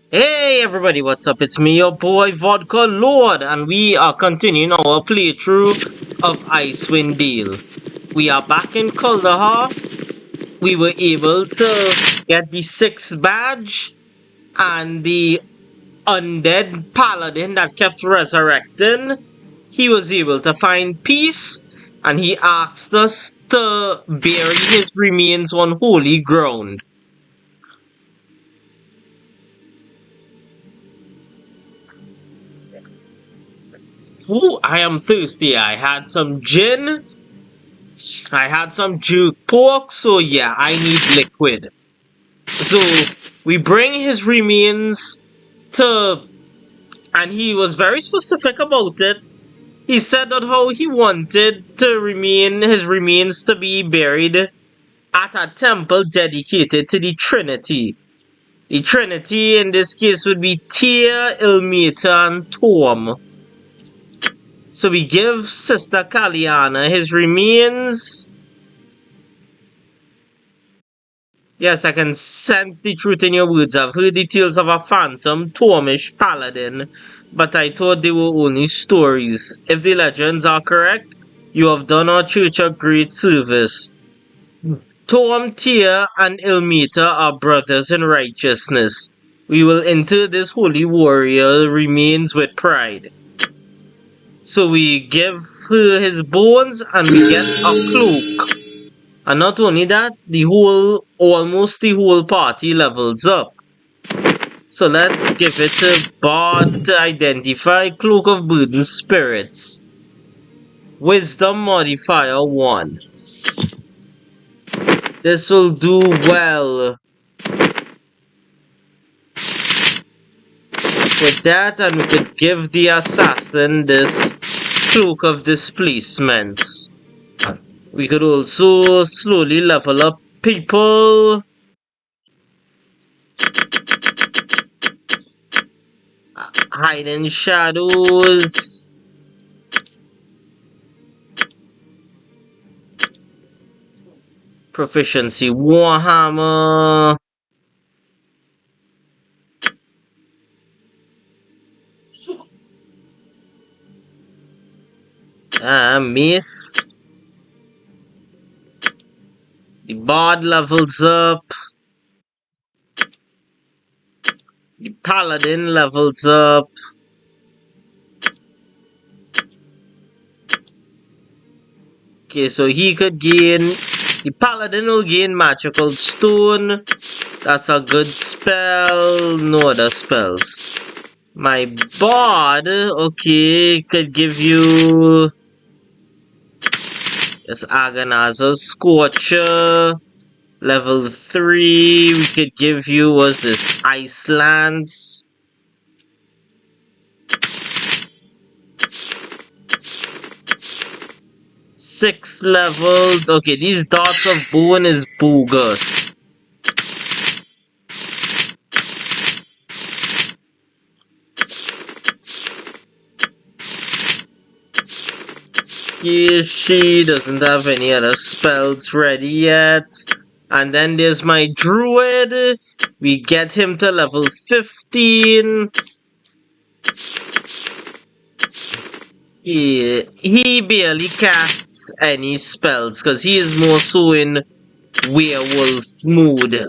Hey everybody, what's up? It's me, your boy Vodka Lord, and we are continuing our playthrough of Icewind Dale. We are back in Kaldahar. We were able to get the 6th badge and the undead paladin that kept resurrecting. He was able to find peace, and he asked us to bury his remains on holy ground. Ooh, I am thirsty. I had some gin. I had some jerk pork, so yeah, I need liquid. So we bring his remains to, and he was very specific about it. He said that how he wanted to remain his remains to be buried at a temple dedicated to the Trinity. The Trinity in this case would be Tyr, Ilmeta, and Torm. So we give Sister Kaliana his remains. Yes, I can sense the truth in your words. I've heard the tales of a phantom, Tormish paladin, but I thought they were only stories. If the legends are correct, you have done our church a great service. Torm, Tyr, and Ilmeta are brothers in righteousness. We will enter this holy warrior remains with pride. So we give her his bones and we get a cloak. And not only that, almost the whole party levels up. So let's give it to Bard to identify Cloak of Burden Spirits. Wisdom modifier 1. This will do well. With that, and we could give the assassin this Cloak of Displacement. We could also slowly level up people. Hide in shadows. Proficiency Warhammer. Miss. The Bard levels up. The Paladin levels up. Okay, so he could gain. The Paladin will gain Magical Stone. That's a good spell. No other spells. My Bard, okay, could give you. This Agonizer Scorcher. Level 3, we could give you, was this Icelands? Sixth level. Okay, these darts of bone is bogus. Here she doesn't have any other spells ready yet. And then there's my druid. We get him to level 15. He barely casts any spells because he is more so in werewolf mood.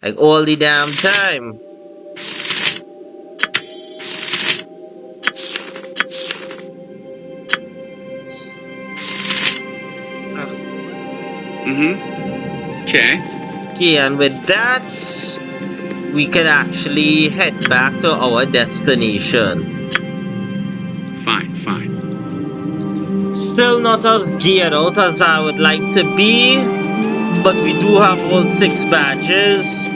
Like all the damn time. Okay. Okay, and with that, we can actually head back to our destination. Fine. Still not as geared out as I would like to be, but we do have all 6 badges.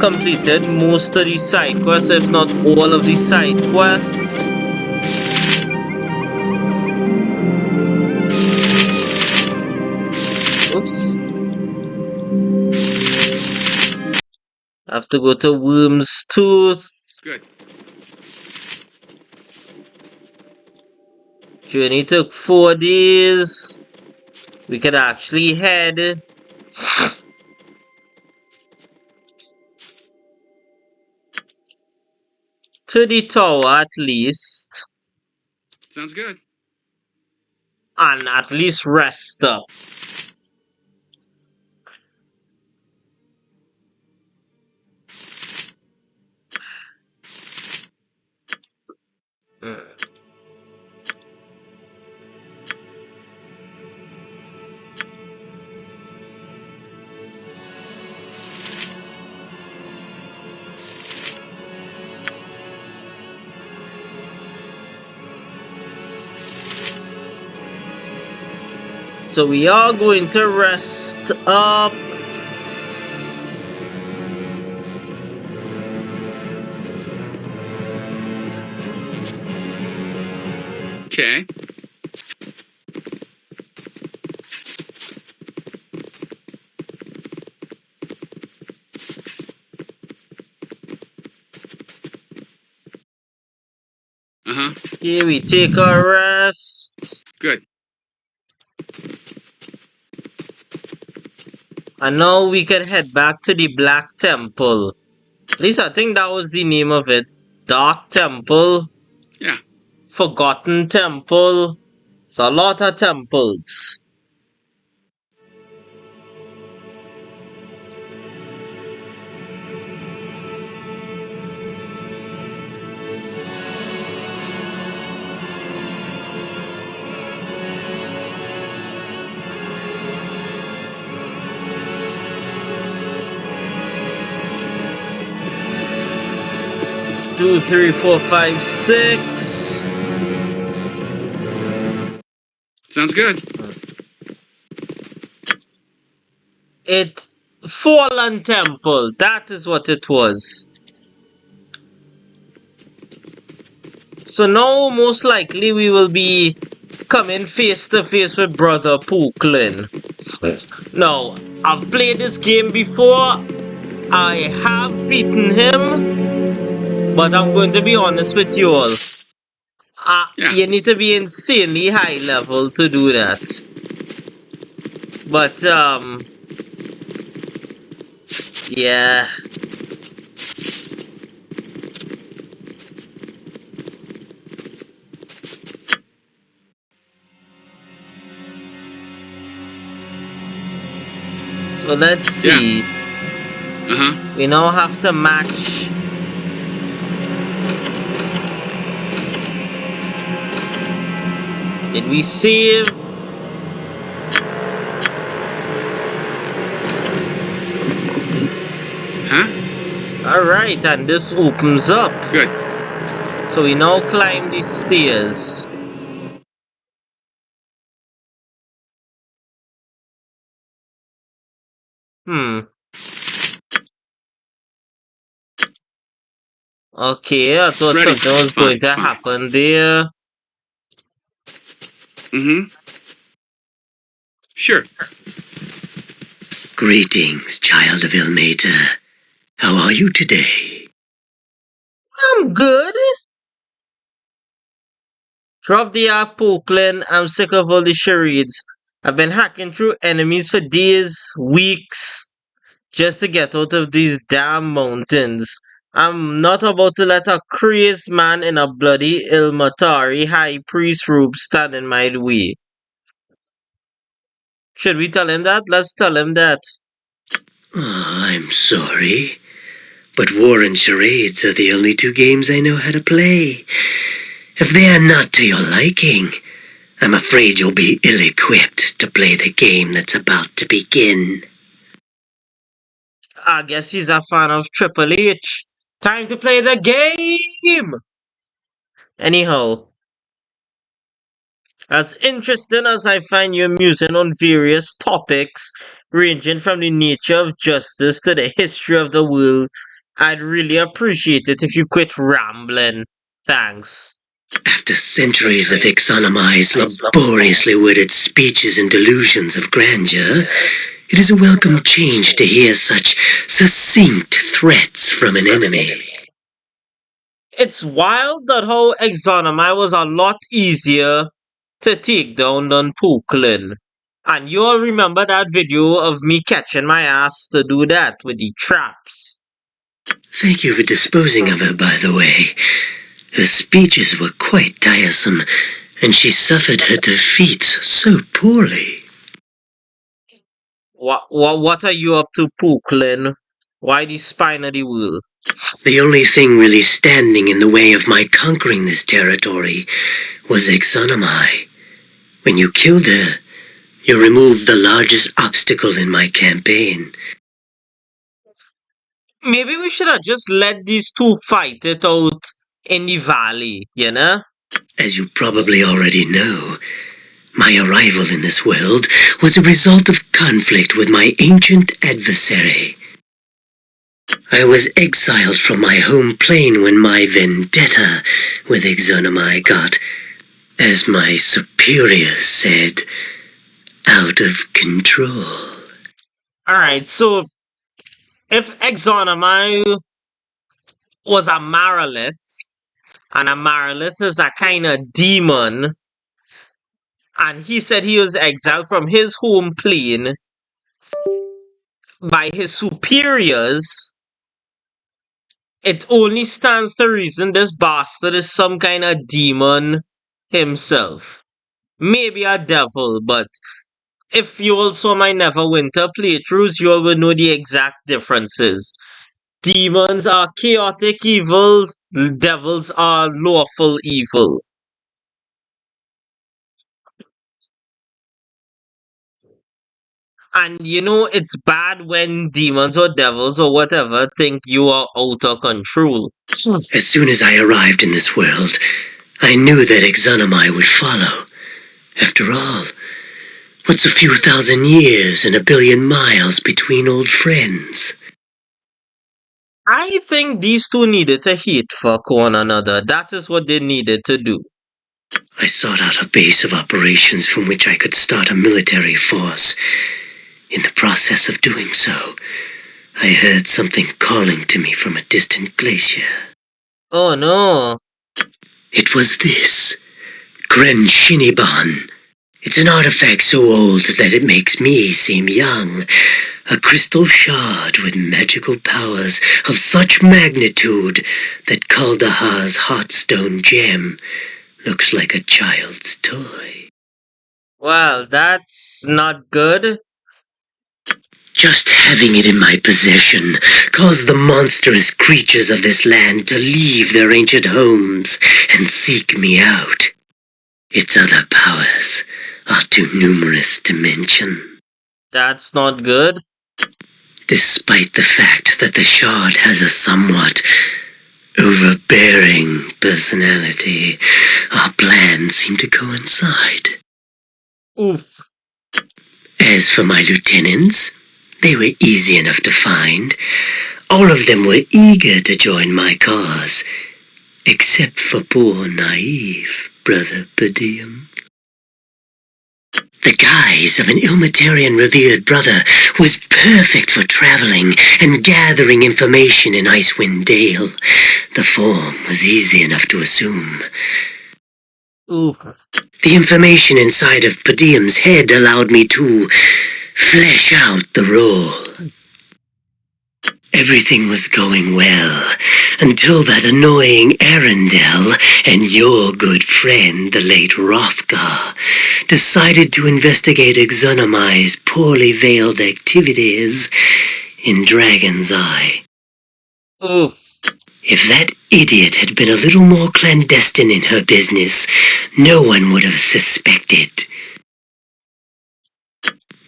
Completed most of the side quests, if not all of the side quests. Oops. I have to go to Worm's Tooth. Good. Journey took 4 days. We could actually head. to the tower at least, Sounds good. and at least rest up. Mm. So we are going to rest up. Okay. Uh-huh. Here we take a rest. Good. And now we can head back to the Black Temple. At least I think that was the name of it. Dark Temple. Yeah. Forgotten Temple. It's a lot of temples. Two, three, four, five, six. Sounds good. It Fallen Temple. That is what it was. So now most likely we will be coming face to face with Brother Poquelin. Now, I've played this game before. I have beaten him. But I'm going to be honest with you all. Yeah. You need to be insanely high level to do that. But, yeah. So let's see. Uh-huh. We now have to match. Did we save? Huh? Alright, and this opens up. Good. So we now climb these stairs. Okay, I thought Ready. something was Fine, going to fine. happen there. Mm-hmm. Sure. Greetings, child of Ilmater. How are you today? I'm good. Drop the Poquelin. I'm sick of all the charades. I've been hacking through enemies for days, weeks, just to get out of these damn mountains. I'm not about to let a crazed man in a bloody Ilmatari high priest robe stand in my way. Should we tell him that? Let's tell him that. I'm sorry, but war and charades are the only two games I know how to play. If they are not to your liking, I'm afraid you'll be ill-equipped to play the game that's about to begin. I guess he's a fan of Triple H. Time to play the game! Anyhow, as interesting as I find your musing on various topics, ranging from the nature of justice to the history of the world, I'd really appreciate it if you quit rambling. Thanks. After centuries of economized, laboriously worded speeches and delusions of grandeur, it is a welcome change to hear such succinct threats from an enemy. It's wild that how Exonomai was a lot easier to take down than Poquelin. And you'll remember that video of me catching my ass to do that with the traps. Thank you for disposing of her, by the way. Her speeches were quite tiresome, and she suffered her defeats so poorly. What are you up to, Poquelin? Why the spine of the wheel? The only thing really standing in the way of my conquering this territory was Exonomai. When you killed her, you removed the largest obstacle in my campaign. Maybe we should have just let these two fight it out in the valley, you know? As you probably already know, my arrival in this world was a result of conflict with my ancient adversary. I was exiled from my home plane when my vendetta with Exonomai got, as my superiors said, out of control. Alright, so if Exonomai was a Maralith, and a Maralith is a kind of demon, and he said he was exiled from his home plane by his superiors, it only stands to reason this bastard is some kind of demon himself. Maybe a devil, but if you all saw my Neverwinter playthroughs, you all would know the exact differences. Demons are chaotic evil, devils are lawful evil. And you know, it's bad when demons or devils or whatever think you are out of control. As soon as I arrived in this world, I knew that Exonomai would follow. After all, what's a few thousand years and a billion miles between old friends? I think these two needed to hate fuck one another. That is what they needed to do. I sought out a base of operations from which I could start a military force. In the process of doing so, I heard something calling to me from a distant glacier. Oh no. It was this, Gren Shiniban. It's an artifact so old that it makes me seem young. A crystal shard with magical powers of such magnitude that Kaldahar's Heartstone gem looks like a child's toy. Well, that's not good. Just having it in my possession caused the monstrous creatures of this land to leave their ancient homes and seek me out. Its other powers are too numerous to mention. That's not good. Despite the fact that the shard has a somewhat overbearing personality, our plans seem to coincide. Oof. As for my lieutenants, they were easy enough to find. All of them were eager to join my cause, except for poor naive Brother Poquelin. The guise of an Ilmatarian revered brother was perfect for traveling and gathering information in Icewind Dale. The form was easy enough to assume. Oof. The information inside of Poquelin's head allowed me to flesh out the role. Everything was going well until that annoying Arundel and your good friend, the late Hrothgar, decided to investigate Exonomai's poorly veiled activities in Dragon's Eye. Oof. If that idiot had been a little more clandestine in her business, no one would have suspected.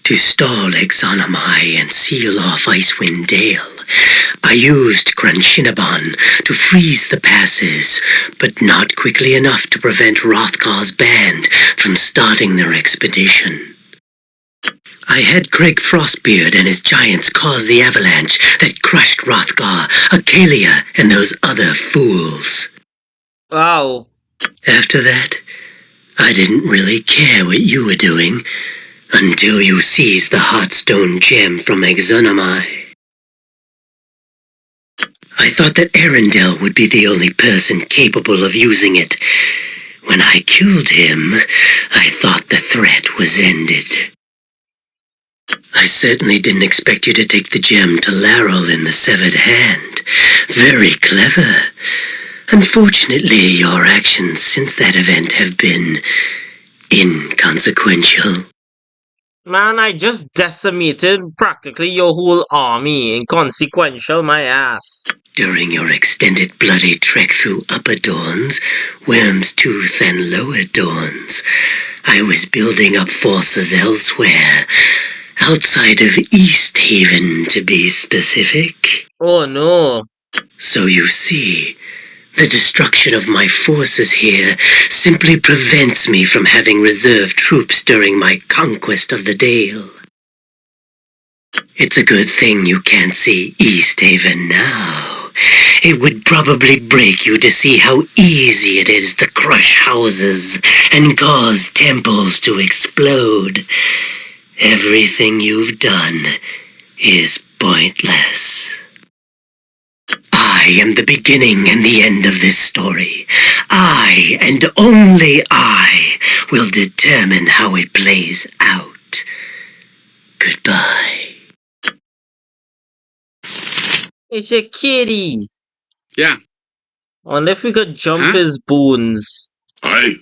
To stall Exonomai and seal off Icewind Dale, I used Granshinaban to freeze the passes, but not quickly enough to prevent Hrothgar's band from starting their expedition. I had Craig Frostbeard and his giants cause the avalanche that crushed Hrothgar, Acalia, and those other fools. Wow. After that, I didn't really care what you were doing, until you seized the Heartstone gem from Exonomai. I thought that Arundel would be the only person capable of using it. When I killed him, I thought the threat was ended. I certainly didn't expect you to take the gem to Laryl in the Severed Hand. Very clever. Unfortunately, your actions since that event have been inconsequential. Man, I just decimated practically your whole army. Inconsequential, my ass. During your extended bloody trek through Upper Dawns, Worm's Tooth and Lower Dawns, I was building up forces elsewhere, outside of East Haven to be specific. Oh no. So you see, the destruction of my forces here simply prevents me from having reserve troops during my conquest of the Dale. It's a good thing you can't see East Haven now. It would probably break you to see how easy it is to crush houses and cause temples to explode. Everything you've done is pointless. I am the beginning and the end of this story. I, and only I, will determine how it plays out. Goodbye. It's a kitty. Yeah. Wonder if we could jump his bones. Aye.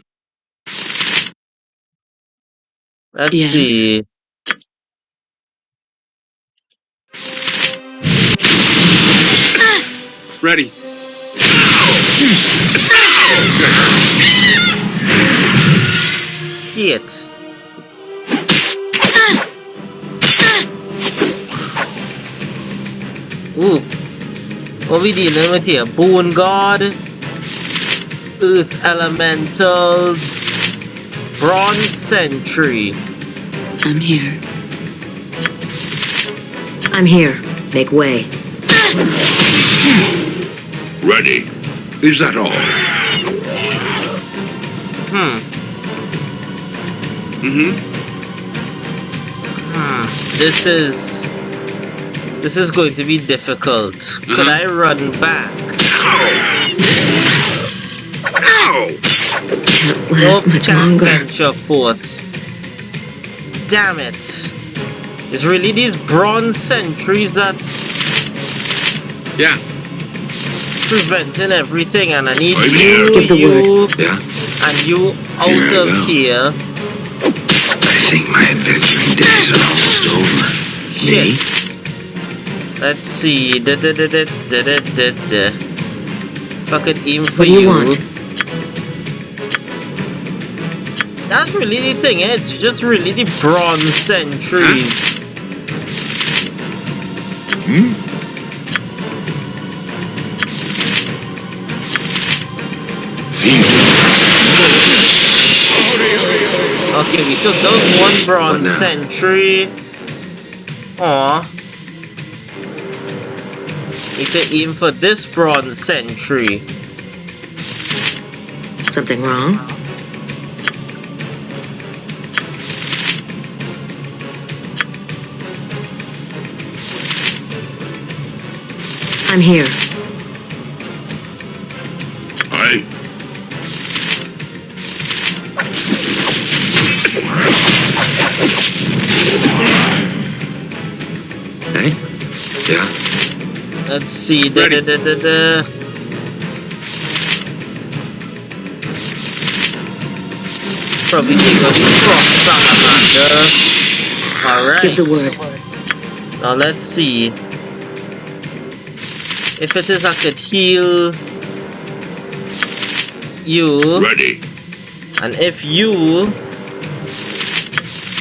Let's Yes. see. Ready. Shit. Ooh. What we dealing with here? Bone God, Earth Elementals, Bronze Sentry. I'm here. I'm here. Make way. Ready. Is that all? This is going to be difficult. Could I run back? Ow! Can't last much longer. Venture Fort. Damn it. It's really these bronze sentries that Yeah. preventing everything, and I need I'm you, here. Give the you, Yeah? and you out Here I of go. here. I think my adventuring days are almost over. Shit. Let's see. If I could aim for What do you want? That's really the thing, eh? It's just really the bronze sentries. Okay, we took down one bronze now? sentry. Aw. Need to aim for this bronze sentry. Something wrong? I'm here. Aye. Hey? Yeah? Let's see. Ready. Probably take out the cross salamander. Alright. Give the word. Now let's see. If it is I could heal you, Ready. and if you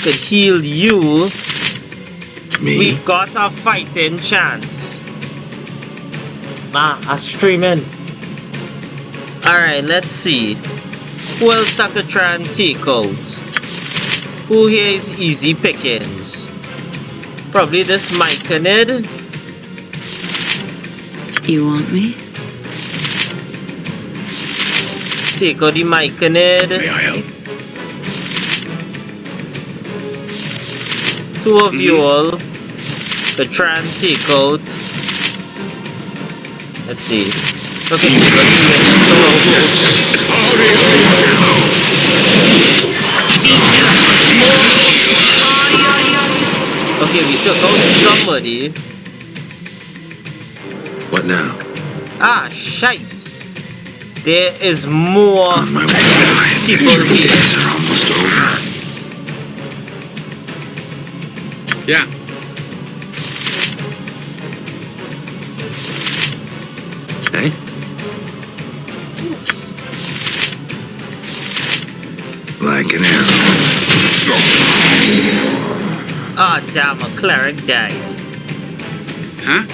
could heal you, Me? we've got a fighting chance. I'm streaming. Alright, let's see. Who else I could try and take out? Who here is easy pickings? Probably this Myconid. You want me? Take out the Myconid. May I help? Two of you all could try and take out. Let's see. Okay, we got okay, we took out somebody. What now? Ah, shite. There is more On my way, my people adventuring here. days are almost over. Yeah. Hey? Like an arrow. Ah, damn, a cleric died. Huh?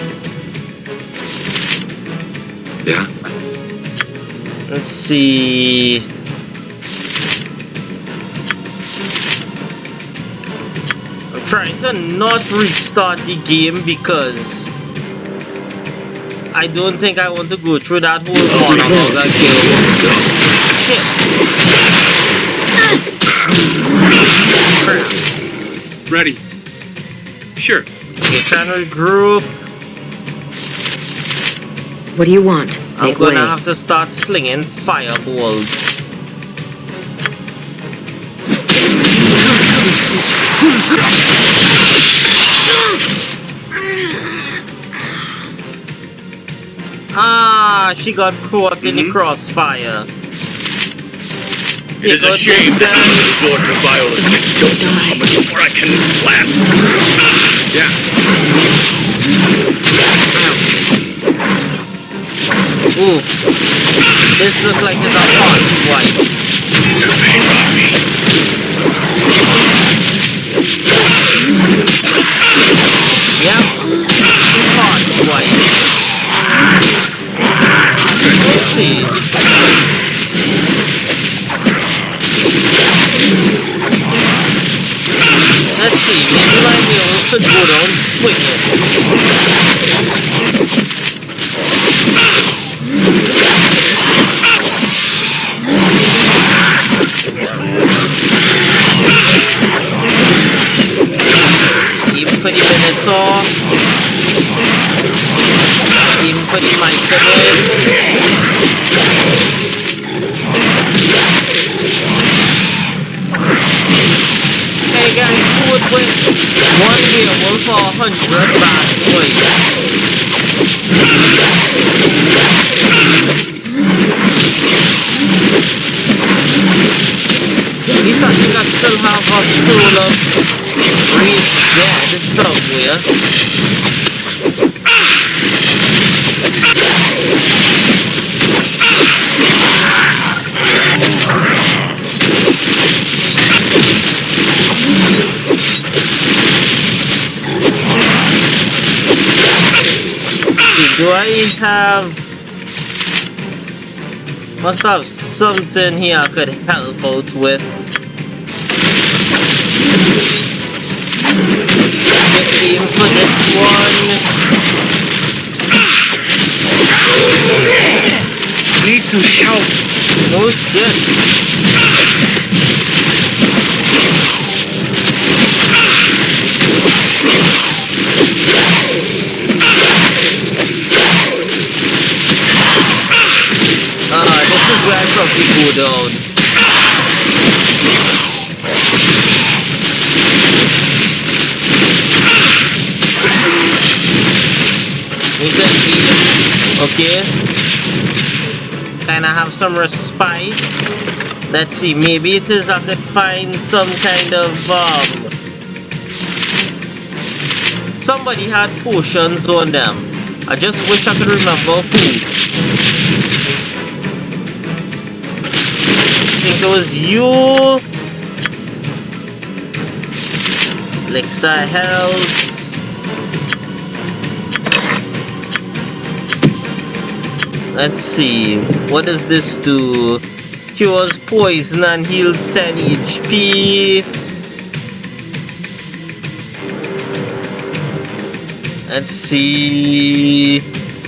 Yeah? Let's see. I'm trying to not restart the game because I don't think I want to go through that whole monologue again. Shit. Crap. Ready. Sure. Okay, trying to regroup. What do you want? I'm Make gonna way. have to start slinging fireballs. Ah, she got caught in the crossfire. It is a shame that I must resort to violence. Don't harm it before I can blast. Yeah. Ooh, this looks like it's a hot wipe. Yep, hot wipe. Let's see. Let's see, maybe my mule could go down swinging. Even for the Minotaur. Even for the Myconid. Hey guys, who would win? One werewolf or 100 bad boys? At least I think I still have a scroll of Raise Dead somewhere. See, do I have... Must have something here I could help out with. Get aim for this one. Need some help. Oh shit. This is where I probably go down. We can heal. Okay. Kinda have some respite. Let's see, maybe it is I could find some kind of somebody had potions on them. I just wish I could remember who. I think it was you. Elixir Health. Let's see. What does this do? Cures poison and heals 10 HP. Let's see.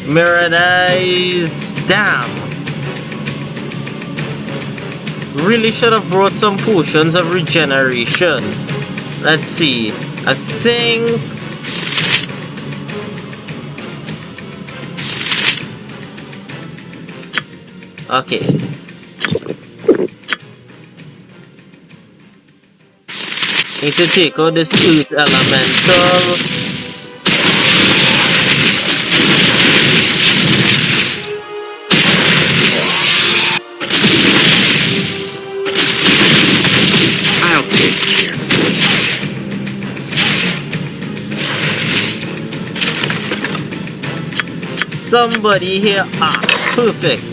Mirrored Eyes. Damn. Really should have brought some potions of regeneration. Let's see. I think... Okay. Need to take out this Earth Elemental. somebody here. Ah, perfect.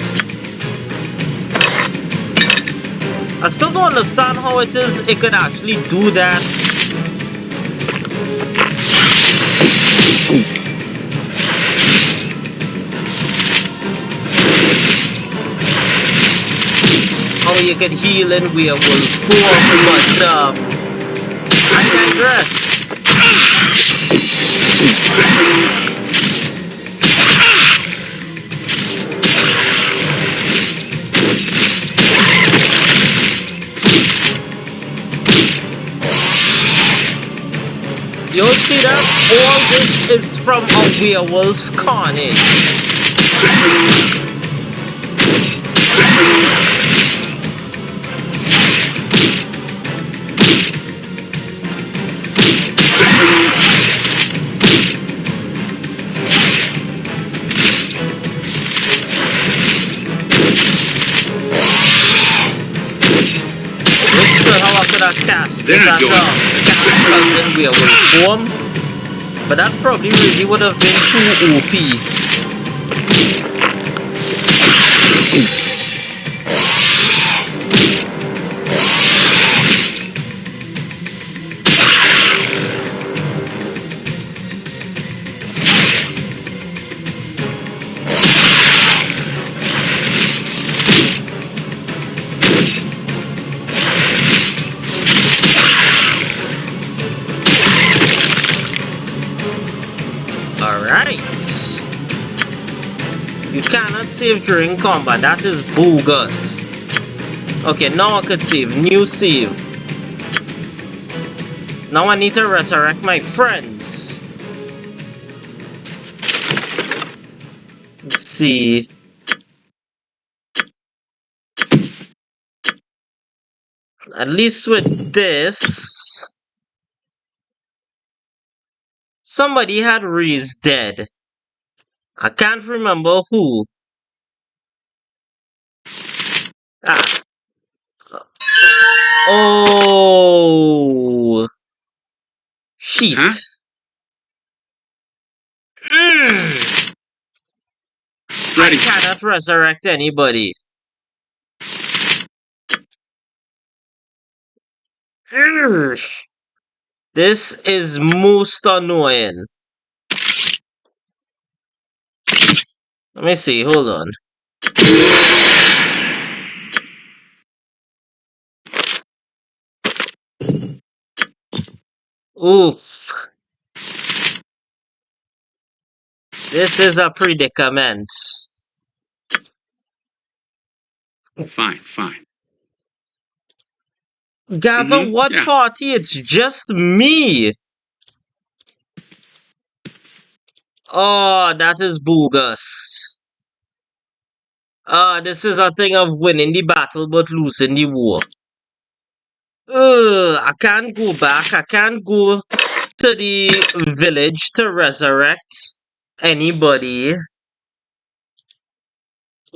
I still don't understand how it could actually do that. How you can heal in werewolf form, but I digress. You see that? All this is from a werewolf's carnage. How I could have cast They're not that in werewolf form, but that probably really would have been too OP. Alright. You cannot save during combat. That is bogus. Okay, now I could save. New save. Now I need to resurrect my friends. Let's see. At least with this, somebody had raised dead. I can't remember who. Ah. Oh. Shit. Huh? Ready. I cannot resurrect anybody. This is most annoying. Let me see, hold on. Oof. This is a predicament. Fine, fine. Gather what yeah. party? It's just me. Oh, that is bogus. This is a thing of winning the battle but losing the war. I can't go back. I can't go to the village to resurrect anybody.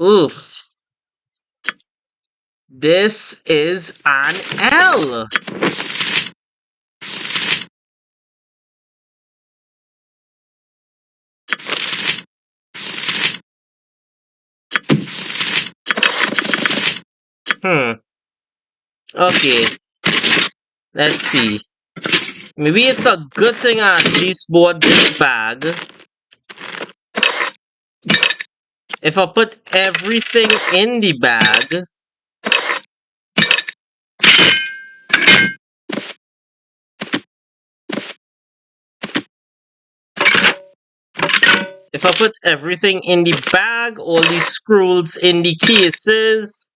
Oof. This is an L. Okay. Let's see. Maybe it's a good thing I at least bought this bag. If I put everything in the bag, if I put everything in the bag, all these scrolls in the cases,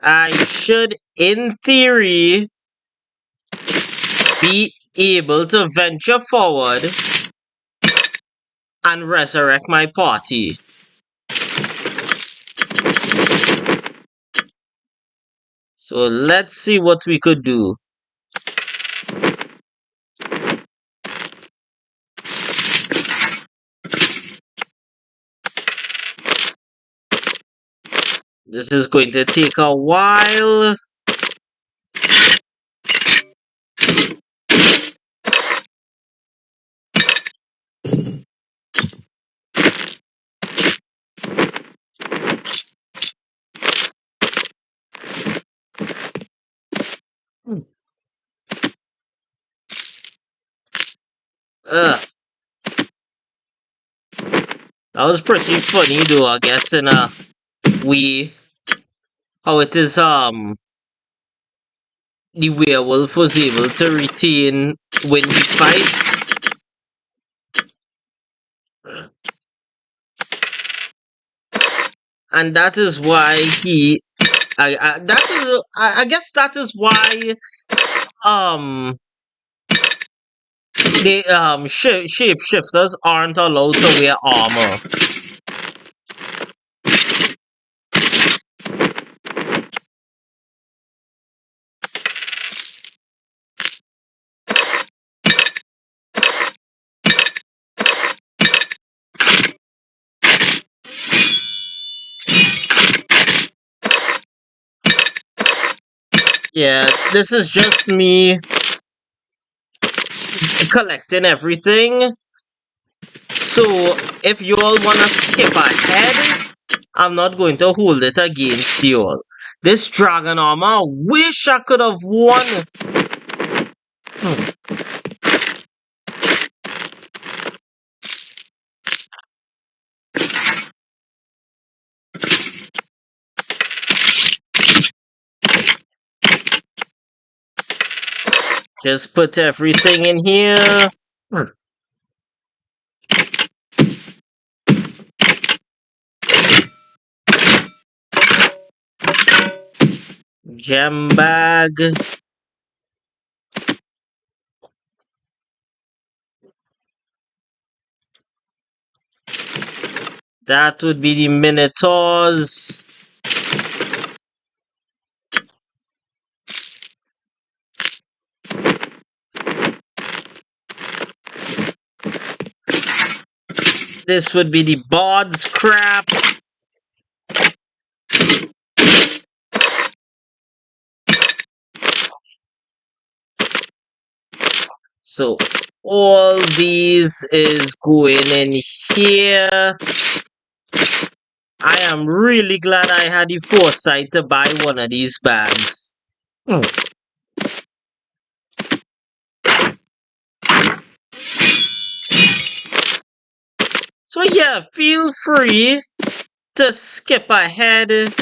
I should, in theory, be able to venture forward and resurrect my party. So let's see what we could do. This is going to take a while. Ugh. That was pretty funny though, I guess, in a way. How it is, the werewolf was able to retain when he fights. And that is why I guess that is why, the shapeshifters aren't allowed to wear armor. Yeah, this is just me collecting everything. So if you all wanna skip ahead, I'm not going to hold it against you all. This dragon armor, wish I could have won. Just put everything in here. Gem bag. That would be the Minotaurs. This would be the Bard's crap. So all these is going in here. I am really glad I had the foresight to buy one of these bags. So yeah, feel free to skip ahead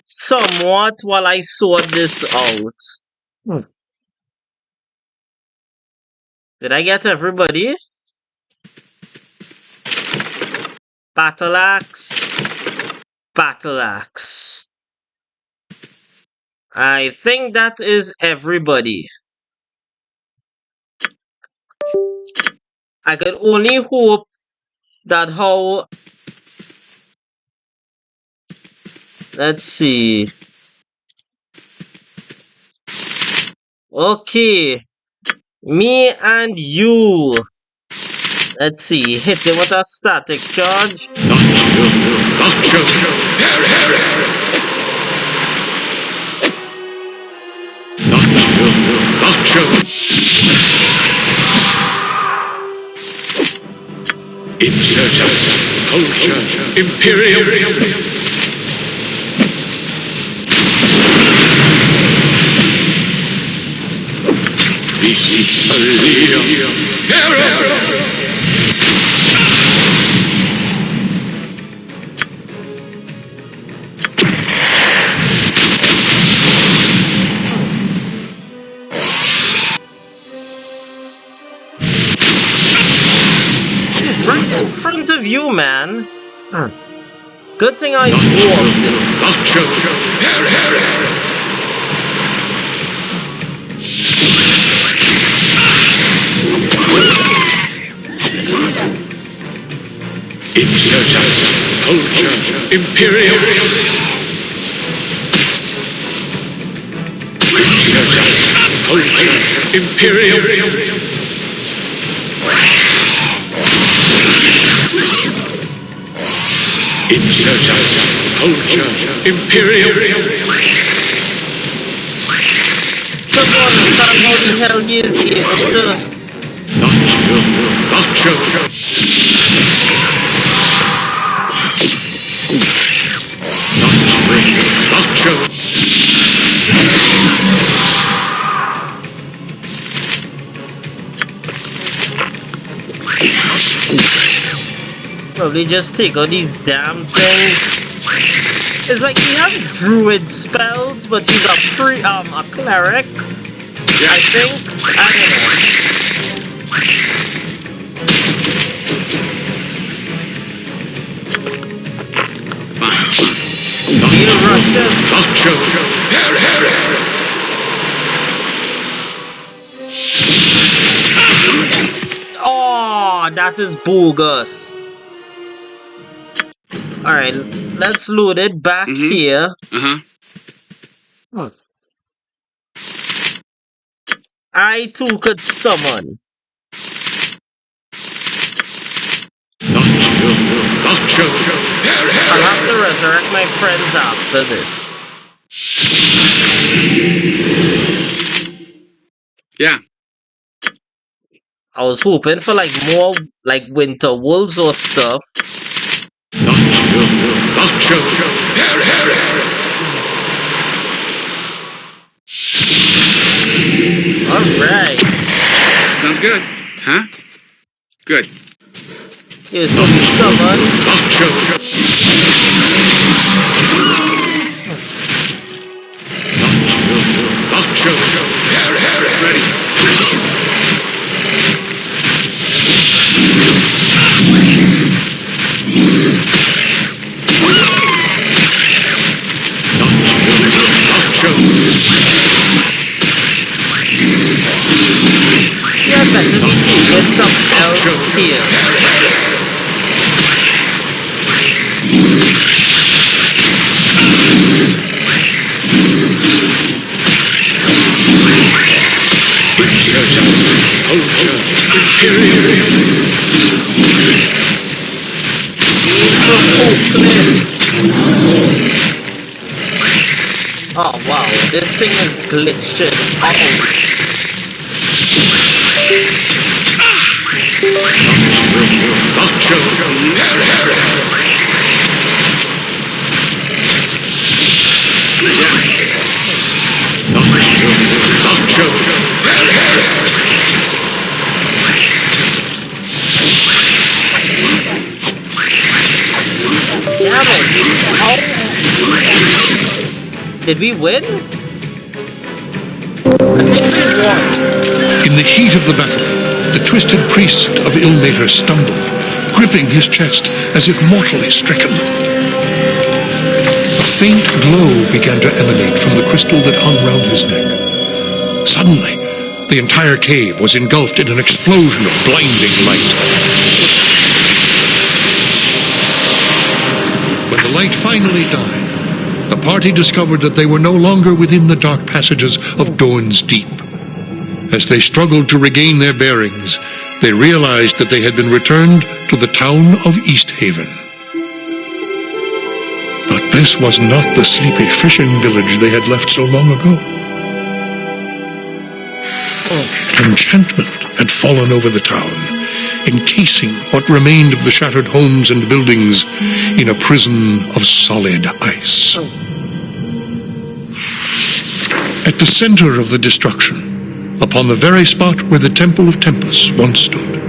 somewhat while I sort this out. Did I get everybody? Battle axe. Battle axe. I think that is everybody. I could only hope that how... Let's see. Okay. Me and you. Let's see. Hit him with a static charge. Insurgents, culture, imperium. Beast Right in front of you, man. Good thing I walked. Insurgents, culture, imperium. Insurgents, culture, imperium. Insurgents, culture, imperium. Still going to start how the hell he is here. Probably just take out these damn things. It's like he has druid spells, but he's a cleric. I think. I don't know. He'll rush Oh, that is bogus. Alright, let's load it back here. I too could summon. I'll have to resurrect my friends after this. Yeah. I was hoping for like more like winter wolves or stuff. Alright. Sounds good. Huh? Good. Here's some summon. Ready. Yeah, better be taking some else here. Oh wow, this thing is glitching out. Damn it! How? Did we win? I think we won. In the heat of the battle, the twisted priest of Ilmater stumbled, gripping his chest as if mortally stricken. A faint glow began to emanate from the crystal that hung round his neck. Suddenly, the entire cave was engulfed in an explosion of blinding light. When the light finally died, the party discovered that they were no longer within the dark passages of Dorn's Deep. As they struggled to regain their bearings, they realized that they had been returned to the town of East Haven. But this was not the sleepy fishing village they had left so long ago. Enchantment had fallen over the town, encasing what remained of the shattered homes and buildings in a prison of solid ice. At the center of the destruction, upon the very spot where the Temple of Tempus once stood,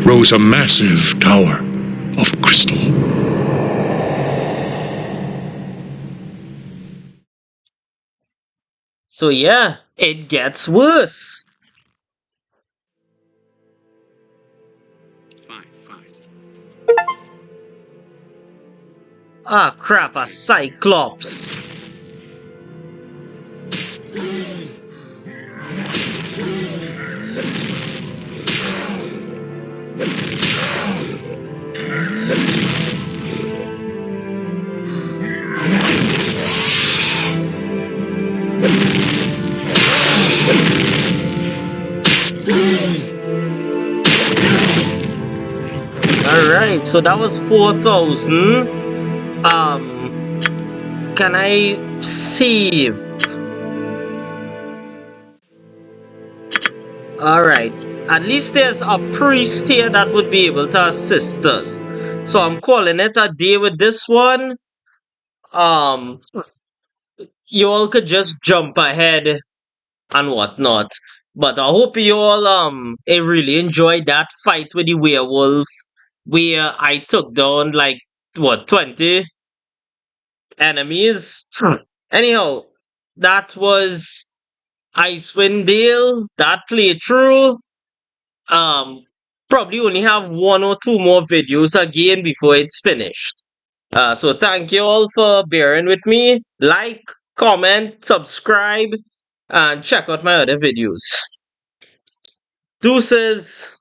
rose a massive tower of crystal. So yeah, it gets worse. Fine. Ah crap, a Cyclops. Alright, so that was 4,000. Can I save? Alright, at least there's a priest here that would be able to assist us. So I'm calling it a day with this one. You all could just jump ahead and whatnot. But I hope you all really enjoyed that fight with the werewolf where I took down like what 20 enemies. Anyhow, that was Icewind Dale. That playthrough. Um, Probably only have one or two more videos again before it's finished. So thank you all for bearing with me. Like, comment, subscribe, and check out my other videos. Deuces.